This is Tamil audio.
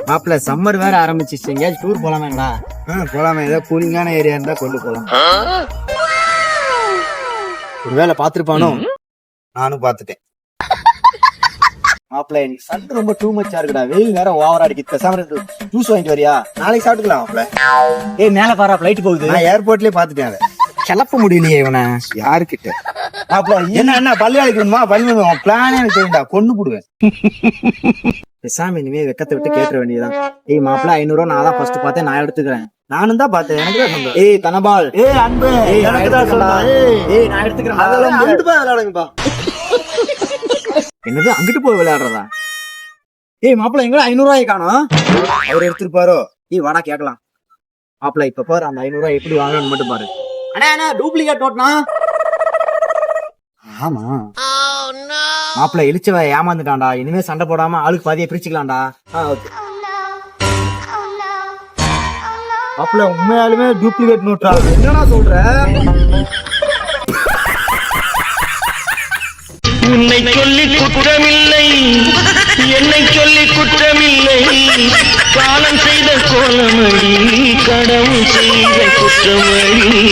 மாப்பிள்ள சம்மர் வேற ஆரம்பிச்சிச்சு, எங்கேயாச்சும் டூர் போலாமேங்களா? போலாமே, ஏதோ கூலிங்கான ஏரியா இருந்தா கொண்டு போலாம். ஒருவேளை பாத்துருப்பானோ? நானும் பாத்துட்டேன். மாப்பிள்ள எனக்கு சட்டு ரொம்ப டூ மச்சா இருக்குடா, வெயில் வேற ஓவரா அடிக்குது. பேசாம ஜூஸ் வாங்கிட்டு வரியா? நாளைக்கு சாப்பிட்டுக்கலாம் மாப்ள. ஏய் மேல பாரா, பிளைட் போகுது. நான் ஏர்போர்ட்லயே பாத்துட்டேன். அதை கிளப்ப முடியலையே இவனை. யாருக்கிட்ட மாப்பிள்ள என்ன பள்ளி அழைக்கணுமா? பள்ளி பிளானே எனக்கு தெரியும்டா, கொண்டு போடுவேன். பேசாம இனிமே வெக்கத்தை விட்டு கேட்டுற வேண்டியதான். ஏய் மாப்பிள்ள 500 ரூபா நான் தான் ஃபர்ஸ்ட் பார்த்தேன், நான் எடுத்துக்கிறேன். நானும் தான் பார்த்தேன், எனக்கு தான் சொந்தம். ஏய் தனபால், ஏய் அன்பு, எனக்கு தான் சொந்தம். ஏய் நான் எடுத்துக்கிறேன். அதெல்லாம் அங்கிட்டு போய் விளையாடுங்கப்பா. என்னது அங்கிட்டு போய் விளையாடுறதா? ஏய் மாப்பிள்ள எங்க 500 ரூபாய் காணோம்? அவர் எடுத்துருப்பாரோ? ஏய் வாடா கேட்கலாம். மாப்பிள்ள இப்ப பாரு, அந்த 500 ரூபாய் எப்படி வாங்கணும்னு மட்டும் பாரு. அண்ணா அண்ணா டூப்ளிகேட் நோட்னா? ஆமா மாப்பிள்ள இழிச்சவ ஏமாந்துட்டான்டா. இனிமே சண்டை போடாம ஆளுக்கு பாதியை பிரிச்சுக்கலாம்டா. ஓகே மாப்பிள்ள உண்மையாலுமே டூப்ளிகேட் நோட்டா? என்னடா சொல்ற? உன்னை சொல்லி குற்றமில்லை, என்னை சொல்லி குற்றமில்லை, காலம் செய்த கோலமடி, கடவுள் செய்த குற்றமடி.